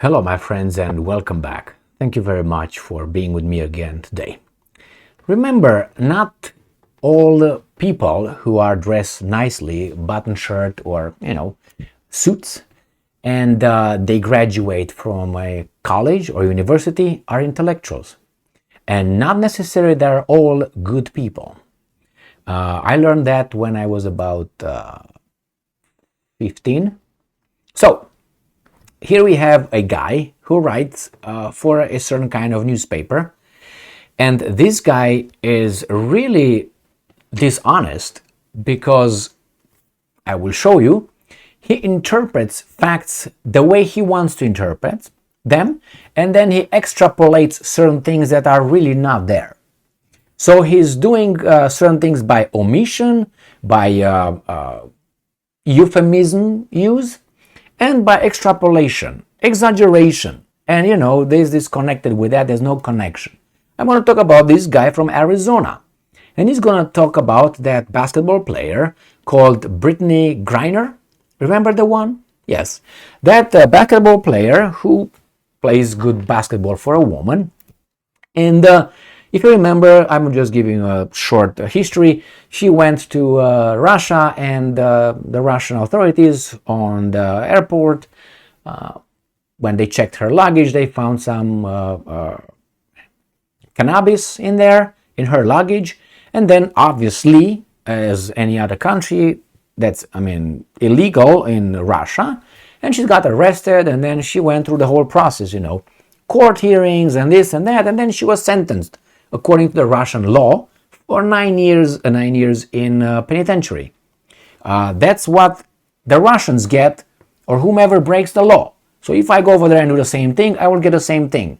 Hello, my friends, and welcome back. Thank you very much for being with me again today. Remember, not all the people who are dressed nicely, button shirt or, suits, and they graduate from a college or university are intellectuals. And not necessarily they're all good people. I learned that when I was about 15. So, here we have a guy who writes for a certain kind of newspaper, and this guy is really dishonest because, I will show you, he interprets facts the way he wants to interpret them, and then he extrapolates certain things that are really not there. So he's doing certain things by omission, by euphemism use, and by extrapolation, exaggeration. And there's this connected with that, there's no connection. I'm going to talk about this guy from Arizona. And he's going to talk about that basketball player called Brittney Griner. Remember the one? Yes. That basketball player who plays good basketball for a woman. And if you remember, I'm just giving a short history. She went to Russia, and the Russian authorities on the airport, when they checked her luggage, they found some cannabis in there, in her luggage. And then, obviously, as any other country, that's, illegal in Russia. And she got arrested, and then she went through the whole process, court hearings and this and that, and then she was sentenced, according to the Russian law, for 9 years in penitentiary. That's what the Russians get, or whomever breaks the law. So if I go over there and do the same thing, I will get the same thing,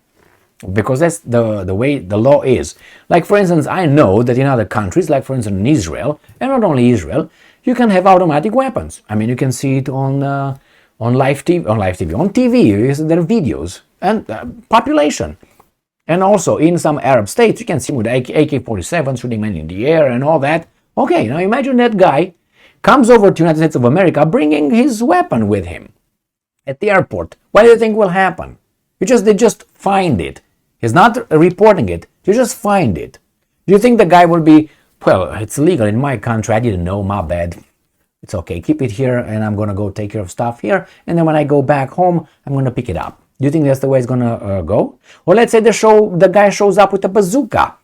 because that's the way the law is. Like, for instance, I know that in other countries, like for instance in Israel, and not only Israel, you can have automatic weapons. You can see it on live TV, on TV. There are videos and population. And also in some Arab states, you can see with AK-47 shooting men in the air and all that. Okay, now imagine that guy comes over to the United States of America bringing his weapon with him at the airport. What do you think will happen? They just find it. He's not reporting it. You just find it. Do you think the guy will be, well, it's legal in my country, I didn't know, my bad. It's okay, keep it here, and I'm going to go take care of stuff here, and then when I go back home, I'm going to pick it up. Do you think that's the way it's going to go? Or let's say the guy shows up with a bazooka.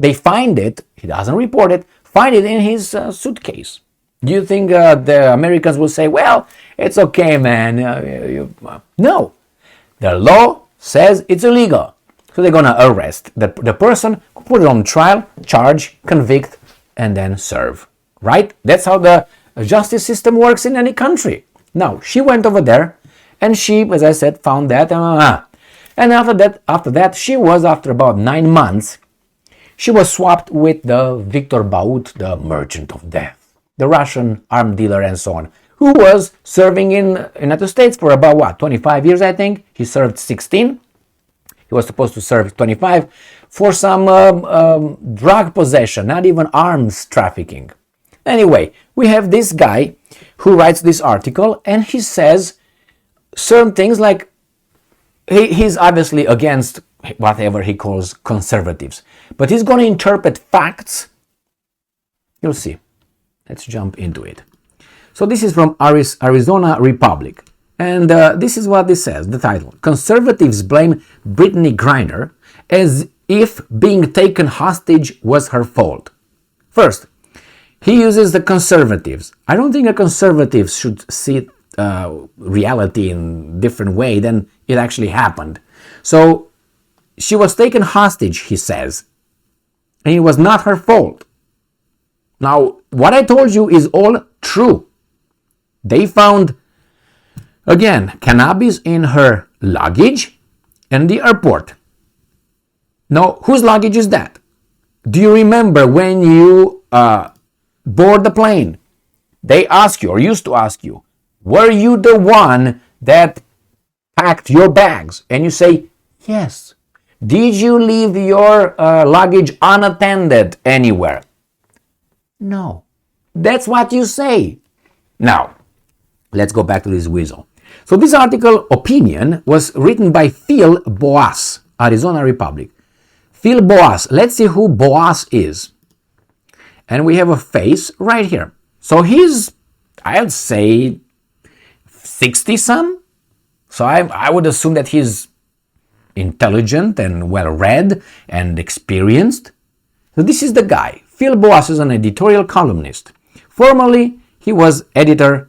They find it, he doesn't report it, find it in his suitcase. Do you think the Americans will say, well, it's okay, man? No. The law says it's illegal. So they're going to arrest the person, put it on trial, charge, convict, and then serve. Right? That's how the justice system works in any country. Now, she went over there, and she, as I said, found that. And after that, she was, after about 9 months, she was swapped with the Victor Baut, the merchant of death, the Russian arm dealer and so on, who was serving in the United States for about, 25 years, I think. He served 16. He was supposed to serve 25 for some drug possession, not even arms trafficking. Anyway, we have this guy who writes this article, and he says certain things like he's obviously against whatever he calls conservatives, but he's going to interpret facts. You'll see. Let's jump into it. So this is from Arizona Republic, and this is what this says, the title. Conservatives blame Brittney Griner as if being taken hostage was her fault. First, he uses the conservatives. I don't think a conservative should see reality in a different way than it actually happened. So she was taken hostage, he says, and it was not her fault. Now, what I told you is all true. They found, again, cannabis in her luggage in the airport. Now, whose luggage is that? Do you remember when you board the plane? They ask you, or used to ask you, were you the one that packed your bags? And you say, yes. Did you leave your luggage unattended anywhere? No. That's what you say. Now, let's go back to this weasel. So this article, Opinion, was written by Phil Boas, Arizona Republic. Phil Boas. Let's see who Boas is. And we have a face right here. So he's, I'd say, 60-some. So I would assume that he's intelligent and well-read and experienced. So this is the guy. Phil Boas is an editorial columnist. Formerly, he was editor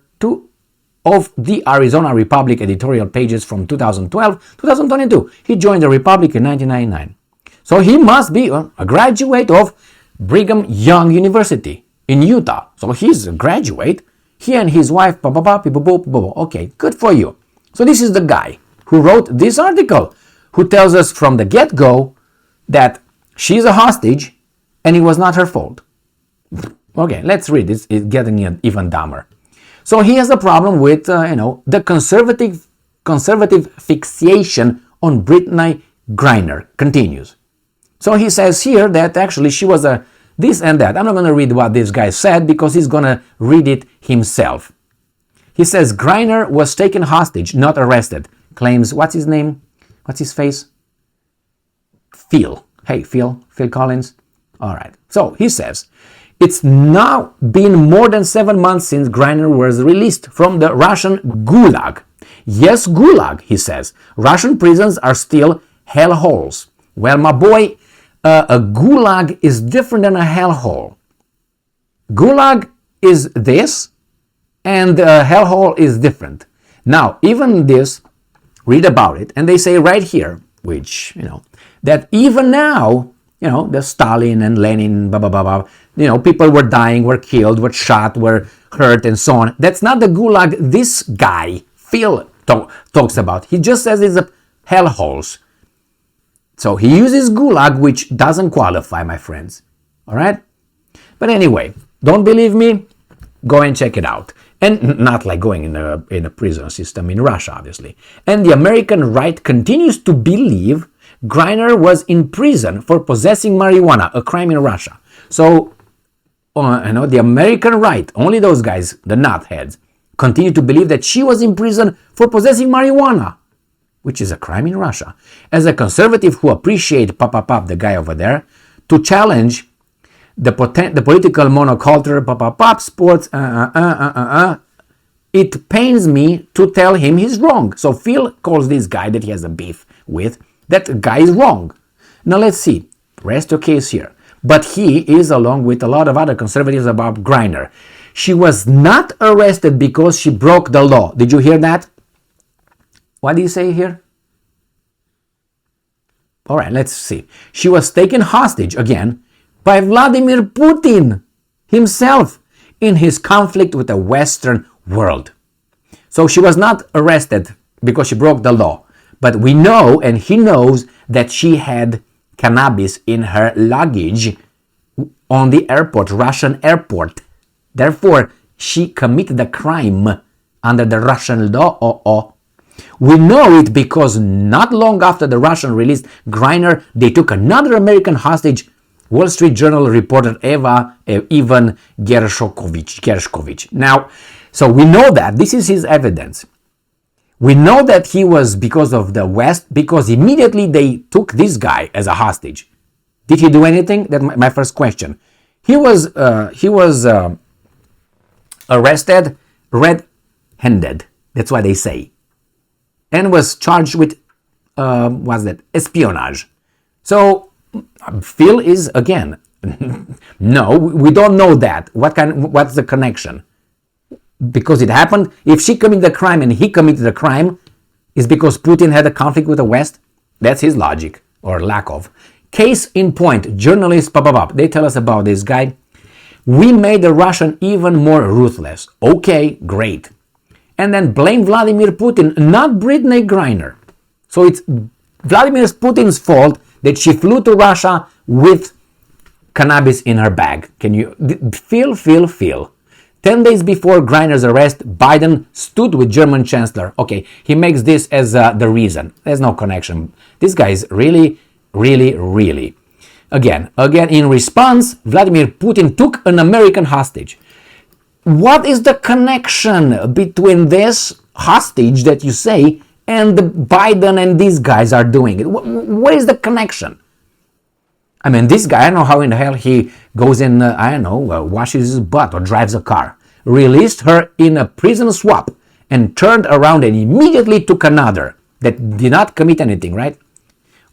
of the Arizona Republic editorial pages from 2012 to 2022. He joined the Republic in 1999. So he must be a graduate of Brigham Young University in Utah. So he's a graduate. He and his wife, okay, good for you. So this is the guy who wrote this article, who tells us from the get-go that she's a hostage and it was not her fault. Okay, let's read. It's getting even dumber. So he has a problem with, the conservative fixation on Brittney Griner continues. So he says here that actually she was a this and that. I'm not going to read what this guy said because he's going to read it himself. He says Griner was taken hostage, not arrested. Claims, what's his name? What's his face? Phil. Hey, Phil Collins. All right. So he says, it's now been more than 7 months since Griner was released from the Russian Gulag. Yes, Gulag, he says. Russian prisons are still hellholes. Well, my boy, a Gulag is different than a hellhole. Gulag is this, and a hellhole is different. Now, even this, read about it, and they say right here, which, that even now, the Stalin and Lenin, blah, blah, blah, blah, people were dying, were killed, were shot, were hurt, and so on. That's not the Gulag this guy, Phil, talks about. He just says it's a hellholes. So he uses Gulag, which doesn't qualify, my friends. All right? But anyway, don't believe me? Go and check it out. And not like going in a prison system in Russia, obviously. And the American right continues to believe Griner was in prison for possessing marijuana, a crime in Russia. So, the American right, only those guys, the nutheads, continue to believe that she was in prison for possessing marijuana, which is a crime in Russia. As a conservative who appreciate the guy over there, to challenge the political monoculture, sports, it pains me to tell him he's wrong. So Phil calls this guy that he has a beef with, that guy is wrong. Now let's see, rest your case here. But he is, along with a lot of other conservatives, about Griner. She was not arrested because she broke the law. Did you hear that? What do you say here? All right, let's see. She was taken hostage again by Vladimir Putin himself in his conflict with the Western world. So she was not arrested because she broke the law. But we know, and he knows, that she had cannabis in her luggage on the airport, Russian airport. Therefore, she committed the crime under the Russian law. We know it because not long after the Russian released Griner, they took another American hostage. Wall Street Journal reporter Ivan Gershkovich. Now, so we know that. This is his evidence. We know that he was because of the West, because immediately they took this guy as a hostage. Did he do anything? That's my first question. He was arrested red-handed. That's what they say. And was charged with, espionage. So, Phil is, again, no, we don't know that. What's the connection? Because it happened, if she committed the crime and he committed the crime, is because Putin had a conflict with the West? That's his logic, or lack of. Case in point, journalists, they tell us about this guy. We made the Russian even more ruthless. Okay, great. And then blame Vladimir Putin, not Brittney Griner. So it's Vladimir Putin's fault that she flew to Russia with cannabis in her bag. Can you feel? 10 days before Griner's arrest, Biden stood with German Chancellor. Okay, he makes this as the reason. There's no connection. This guy is really. Again, in response, Vladimir Putin took an American hostage. What is the connection between this hostage that you say, and Biden and these guys are doing it. What is the connection? I mean, this guy, I don't know how in the hell he goes in, washes his butt or drives a car. Released her in a prison swap and turned around and immediately took another that did not commit anything, right?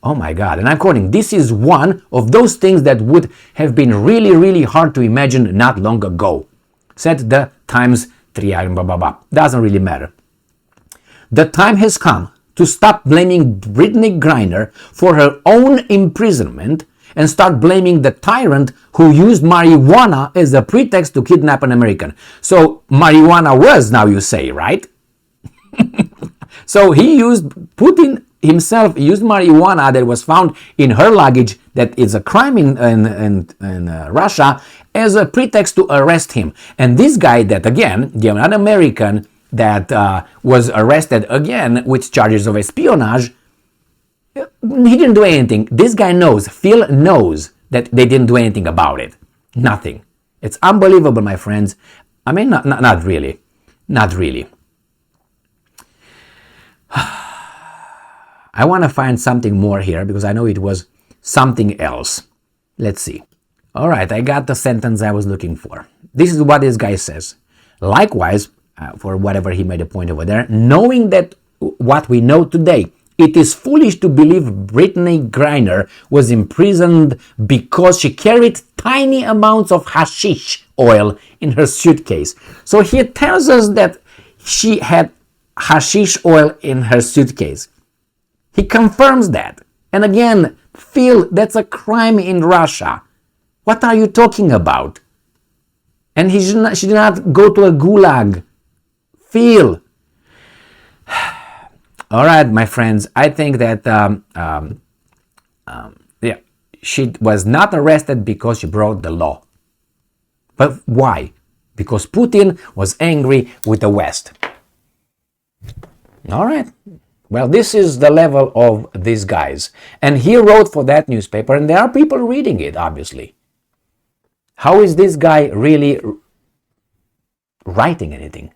Oh my God. And I'm quoting, this is one of those things that would have been really, really hard to imagine not long ago. Said the Times 3, blah, blah, blah. Doesn't really matter. The time has come to stop blaming Brittney Griner for her own imprisonment and start blaming the tyrant who used marijuana as a pretext to kidnap an American. So marijuana was, now you say, right? So Putin himself used marijuana that was found in her luggage, that is a crime in Russia, as a pretext to arrest him. And this guy that, again, the American that was arrested again with charges of espionage, he didn't do anything. This guy knows, Phil knows that they didn't do anything about it. Nothing. It's unbelievable, my friends. I mean, not really. Not really. I want to find something more here because I know it was something else. Let's see. All right, I got the sentence I was looking for. This is what this guy says. Likewise, for whatever he made a point over there, knowing that what we know today, it is foolish to believe Brittney Griner was imprisoned because she carried tiny amounts of hashish oil in her suitcase. So he tells us that she had hashish oil in her suitcase. He confirms that. And again, Phil, that's a crime in Russia. What are you talking about? And she did not go to a gulag. Phil. All right, my friends, I think that she was not arrested because she broke the law. But why? Because Putin was angry with the West. All right. Well, this is the level of these guys. And he wrote for that newspaper, and there are people reading it, obviously. How is this guy really writing anything?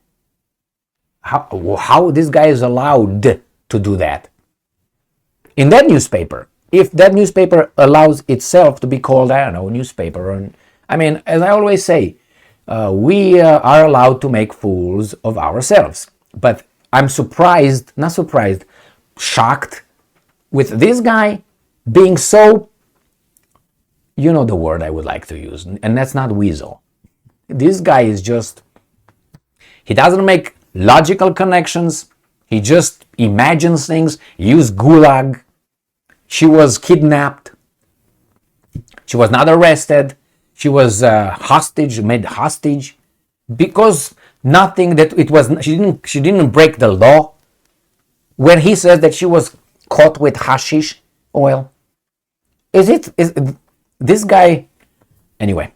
How this guy is allowed to do that? In that newspaper, if that newspaper allows itself to be called, I don't know, newspaper. I mean, as I always say, we are allowed to make fools of ourselves. But I'm shocked with this guy being so, you know the word I would like to use, and that's not weasel. This guy is just, he doesn't make logical connections. He just imagines things. Use gulag. She was kidnapped. She was not arrested. She was made hostage because nothing that it was. She didn't break the law. When he says that she was caught with hashish oil, is this guy? Anyway,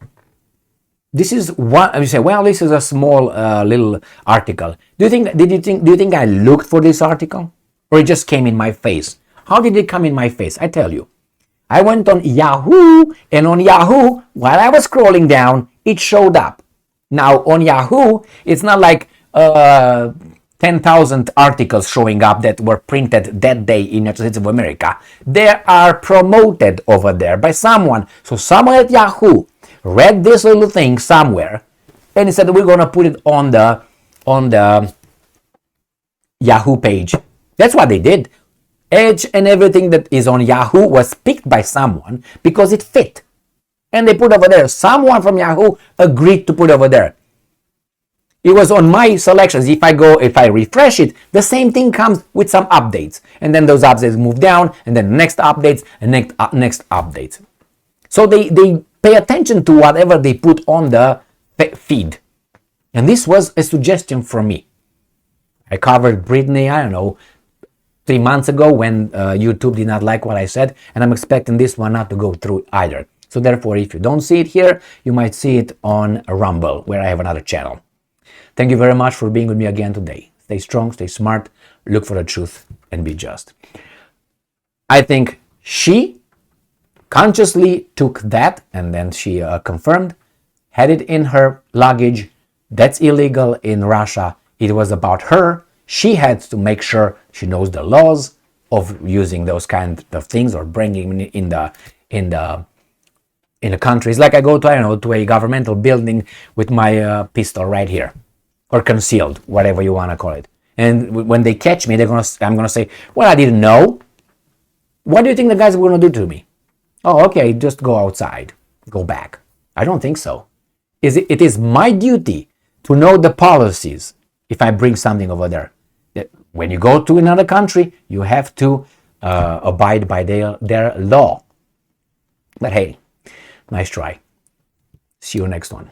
this is one. You say, well, this is a small little article. Do you think I looked for this article, or it just came in my face? How did it come in my face? I tell you, I went on Yahoo, and on Yahoo, while I was scrolling down, it showed up. Now on Yahoo, it's not like 10,000 articles showing up that were printed that day in the United States of America. They are promoted over there by someone. So someone at Yahoo read this little thing somewhere and he said, we're going to put it on the Yahoo page. That's what they did. Edge and everything that is on Yahoo was picked by someone because it fit. And they put over there. Someone from Yahoo agreed to put over there. It was on my selections. If I refresh it, the same thing comes with some updates. And then those updates move down, and then next updates, and next updates. So they pay attention to whatever they put on the feed. And this was a suggestion from me. I covered Brittney, 3 months ago when YouTube did not like what I said, and I'm expecting this one not to go through either. So therefore, if you don't see it here, you might see it on Rumble, where I have another channel. Thank you very much for being with me again today. Stay strong, stay smart, look for the truth, and be just. I think she consciously took that, and then she confirmed, had it in her luggage. That's illegal in Russia. It was about her. She had to make sure she knows the laws of using those kind of things or bringing in the country. It's like I go to, I don't know, to a governmental building with my pistol right here, or concealed, whatever you want to call it. And when they catch me, I'm gonna say, well, I didn't know. What do you think the guys are gonna do to me? Oh, okay, just go outside, go back. I don't think so. It is my duty to know the policies if I bring something over there. When you go to another country, you have to abide by their law. But hey, nice try. See you next one.